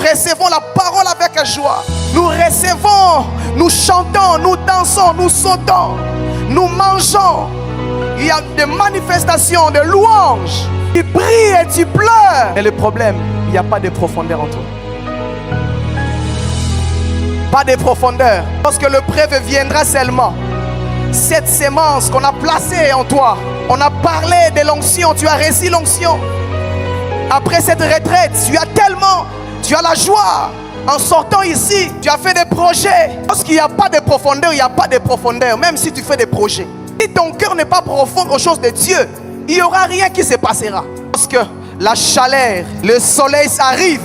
recevons la parole avec joie. Nous recevons, nous chantons, nous dansons, nous sautons, nous mangeons. Il y a des manifestations, de louanges. Tu brilles et tu pleures. Et le problème, il n'y a pas de profondeur en toi. Pas de profondeur. Lorsque le preuve viendra seulement, cette sémence qu'on a placée en toi, on a parlé de l'onction, tu as reçu l'onction. Après cette retraite, tu as la joie. En sortant ici, tu as fait des projets. Lorsqu'il n'y a pas de profondeur, il n'y a pas de profondeur. Même si tu fais des projets. Si ton cœur n'est pas profond aux choses de Dieu, il n'y aura rien qui se passera. Lorsque la chaleur, le soleil arrive,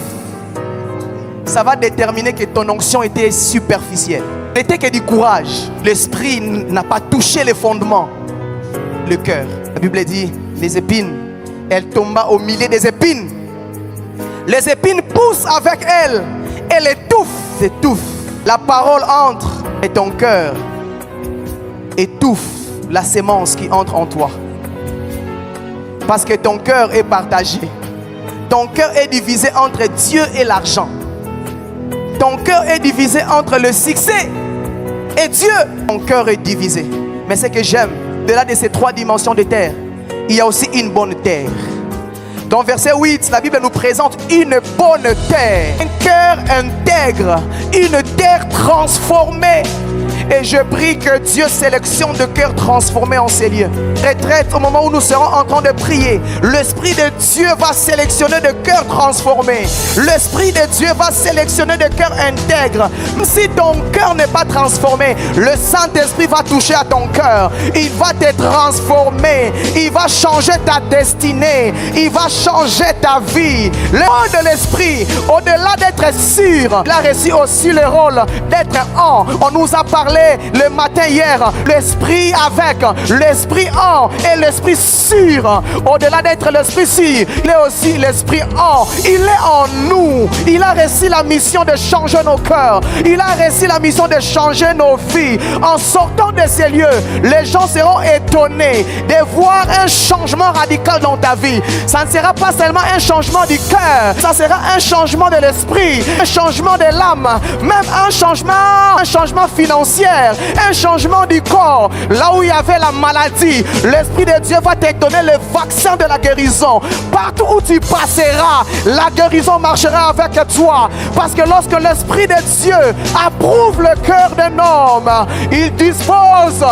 ça va déterminer que ton onction était superficielle. N'était que du courage. L'esprit n'a pas touché les fondements. Le cœur. La Bible dit, les épines, elle tomba au milieu des épines. Les épines poussent avec elle. Elle étouffe. La parole entre et ton cœur étouffe la sémence qui entre en toi. Parce que ton cœur est partagé. Ton cœur est divisé entre Dieu et l'argent. Ton cœur est divisé entre le succès et Dieu. Ton cœur est divisé. Mais ce que j'aime, de-delà de ces trois dimensions de terre, il y a aussi une bonne terre. Dans verset 8, la Bible nous présente une bonne terre. Un cœur intègre, une terre transformée. Et je prie que Dieu sélectionne de cœurs transformés en ces lieux. Retraite, au moment où nous serons en train de prier, l'Esprit de Dieu va sélectionner de cœurs transformés. L'Esprit de Dieu va sélectionner de cœurs intègres. Si ton cœur n'est pas transformé, le Saint-Esprit va toucher à ton cœur. Il va te transformer. Il va changer ta destinée. Il va changer ta vie. Le rôle de l'Esprit, au-delà d'être sûr, il a reçu aussi le rôle d'être en. On nous a parlé le matin hier, l'esprit avec, l'esprit en et l'esprit sûr. Au-delà d'être l'esprit sûr, il est aussi l'esprit en. Il est en nous. Il a reçu la mission de changer nos cœurs. Il a reçu la mission de changer nos vies. En sortant de ces lieux, les gens seront étonnés de voir un changement radical dans ta vie. Ça ne sera pas seulement un changement du cœur, ça sera un changement de l'esprit, un changement de l'âme, même un changement financier, un changement du corps. Là où il y avait la maladie, l'Esprit de Dieu va te donner le vaccin de la guérison. Partout où tu passeras, la guérison marchera avec toi. Parce que lorsque l'Esprit de Dieu approuve le cœur d'un homme, il dispose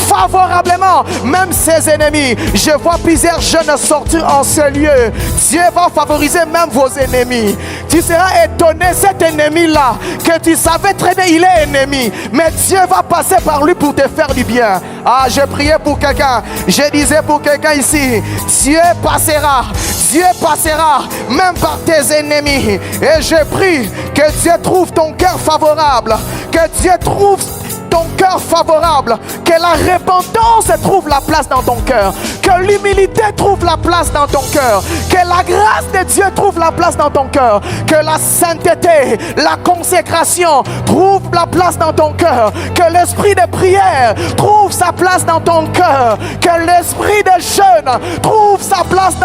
favorablement même ses ennemis. Je vois plusieurs jeunes sortir en ce lieu. Dieu va favoriser même vos ennemis. Tu seras étonné, cet ennemi-là, que tu savais très bien, il est ennemi. Mais Dieu va passer par lui pour te faire du bien. Ah, je priais pour quelqu'un. Je disais pour quelqu'un ici, Dieu passera même par tes ennemis. Et je prie que Dieu trouve ton cœur favorable. Que Dieu trouve ton cœur favorable, que la repentance trouve la place dans ton cœur, que l'humilité trouve la place dans ton cœur, que la grâce de Dieu trouve la place dans ton cœur, que la sainteté, la consécration trouve la place dans ton cœur, que l'esprit de prière trouve sa place dans ton cœur, que l'esprit de jeûne trouve sa place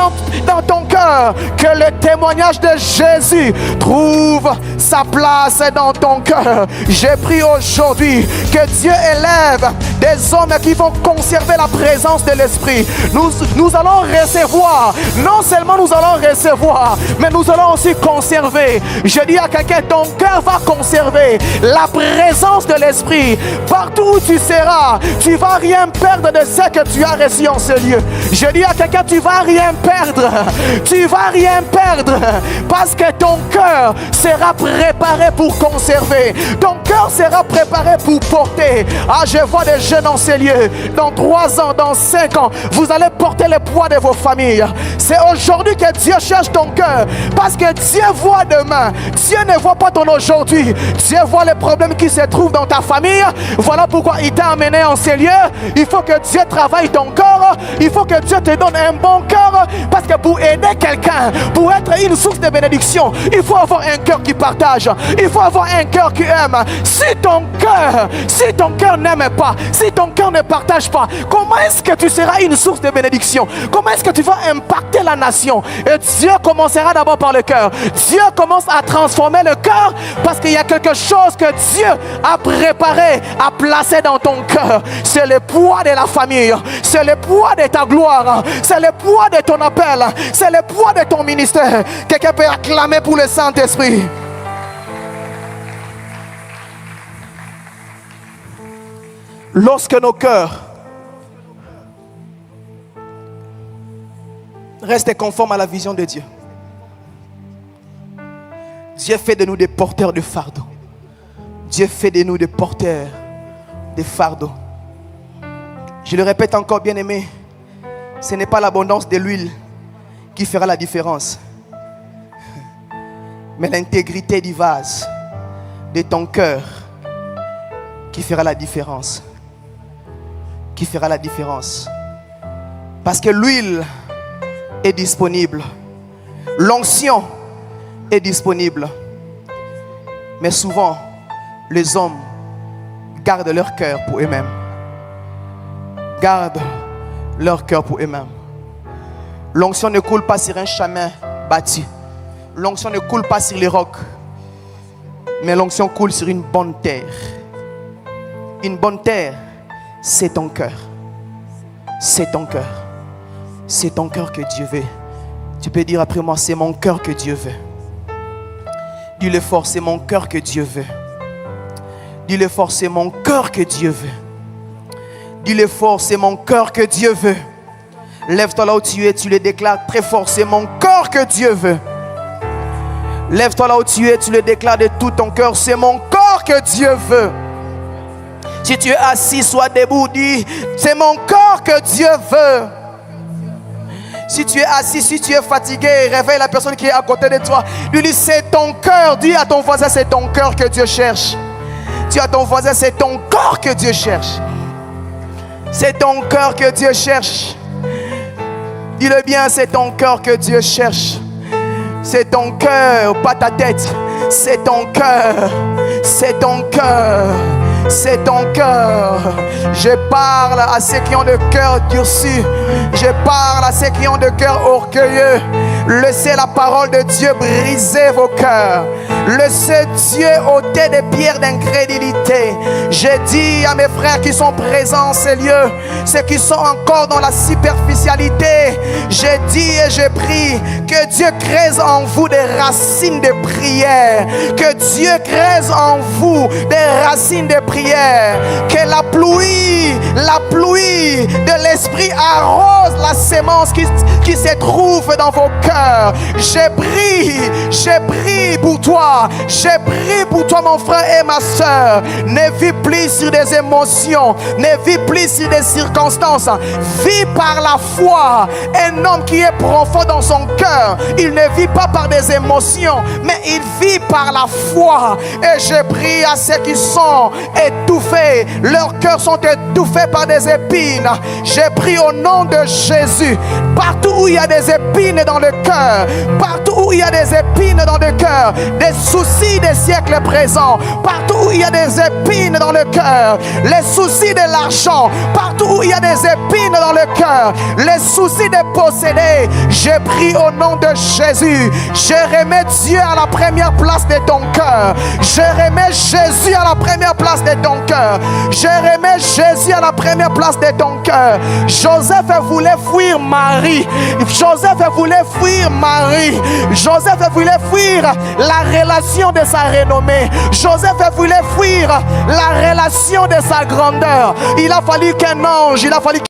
dans ton cœur, que le témoignage de Jésus trouve sa place dans ton cœur. J'ai prié aujourd'hui que Dieu élève des hommes qui vont conserver la présence de l'Esprit. Nous allons recevoir. Non seulement nous allons recevoir, mais nous allons aussi conserver. Je dis à quelqu'un, ton cœur va conserver la présence de l'Esprit. Partout où tu seras, tu ne vas rien perdre de ce que tu as reçu en ce lieu. Je dis à quelqu'un, tu ne vas rien perdre. Tu ne vas rien perdre. Parce que ton cœur sera préparé pour conserver. Ton cœur sera préparé pour porter. Ah, je vois des jeunes en ces lieux. Dans 3 ans, dans 5 ans, vous allez porter le poids de vos familles. C'est aujourd'hui que Dieu cherche ton cœur. Parce que Dieu voit demain. Dieu ne voit pas ton aujourd'hui. Dieu voit les problèmes qui se trouvent dans ta famille. Voilà pourquoi il t'a amené en ces lieux. Il faut que Dieu travaille ton corps. Il faut que Dieu te donne un bon cœur. Parce que pour aider aider quelqu'un, pour être une source de bénédiction, il faut avoir un cœur qui partage. Il faut avoir un cœur qui aime. Si ton cœur n'aime pas, si ton cœur ne partage pas, comment est-ce que tu seras une source de bénédiction? Comment est-ce que tu vas impacter la nation? Et Dieu commencera d'abord par le cœur. Dieu commence à transformer le cœur parce qu'il y a quelque chose que Dieu a préparé, a placé dans ton cœur. C'est le poids de la famille, c'est le poids de ta gloire, c'est le poids de ton appel, c'est le poids de ton ministère. Quelqu'un peut acclamer pour le Saint-Esprit. Lorsque nos cœurs restent conformes à la vision de Dieu, Dieu fait de nous des porteurs de fardeau. Dieu fait de nous des porteurs de fardeau. Je le répète encore, bien-aimé, ce n'est pas l'abondance de l'huile qui fera la différence, mais l'intégrité du vase de ton cœur qui fera la différence. Qui fera la différence. Parce que l'huile est disponible, l'onction est disponible, mais souvent les hommes gardent leur cœur pour eux-mêmes. Gardent leur cœur pour eux-mêmes. L'onction ne coule pas sur un chemin bâti. L'onction ne coule pas sur les rocs, mais l'onction coule sur une bonne terre. Une bonne terre, c'est ton cœur. C'est ton cœur. C'est ton cœur que Dieu veut. Tu peux dire après moi, c'est mon cœur que Dieu veut. Dis-le fort, c'est mon cœur que Dieu veut. Dis-le fort, c'est mon cœur que Dieu veut. Dis-le fort, c'est mon cœur que Dieu veut. Lève-toi là où tu es, tu le déclares très fort, c'est mon cœur que Dieu veut. Lève-toi là où tu es, tu le déclares de tout ton cœur, c'est mon corps que Dieu veut. Si tu es assis, sois debout, dis, c'est mon corps que Dieu veut. Si tu es assis, si tu es fatigué, réveille la personne qui est à côté de toi. Lui dis, c'est ton cœur. Dis à ton voisin, c'est ton cœur que Dieu cherche. Dis à ton voisin, c'est ton corps que Dieu cherche. C'est ton cœur que Dieu cherche. Dis-le bien, c'est ton cœur que Dieu cherche. C'est ton cœur, pas ta tête. C'est ton cœur. C'est ton cœur. C'est ton cœur. Je parle à ceux qui ont le cœur durci. Je parle à ceux qui ont le cœur orgueilleux. Laissez la parole de Dieu briser vos cœurs. Laissez Dieu ôter des pierres d'incrédulité. Je dis à mes frères qui sont présents en ces lieux, ceux qui sont encore dans la superficialité, je dis et je prie que Dieu crée en vous des racines de prière. Que Dieu crée en vous des racines de prière. Que la pluie de l'esprit arrose la sémence qui se trouve dans vos cœurs. Je prie pour toi. Je prie pour toi, mon frère et ma soeur. Ne vis plus sur des émotions. Ne vis plus sur des circonstances. Vis par la foi. Un homme qui est profond dans son cœur, il ne vit pas par des émotions, mais il vit par la foi. Et je prie à ceux qui sont étouffés. Leurs cœurs sont étouffés par des épines. Je prie au nom de Jésus. Partout où il y a des épines dans le cœur, partout où il y a des épines dans le cœur, des soucis des siècles présents, partout où il y a des épines dans le cœur, les soucis de l'argent, partout où il y a des épines dans le cœur, les soucis de posséder, je prie au nom de Jésus. Je remets Dieu à la première place de ton cœur. Je remets Jésus à la première place de ton cœur. Je remets Jésus à la première place de ton cœur. Joseph voulait fuir Marie. Joseph voulait fuir Marie. Joseph voulait fuir la relation de sa renommée. Joseph voulait fuir la relation de sa grandeur. Il a fallu qu'un ange, il a fallu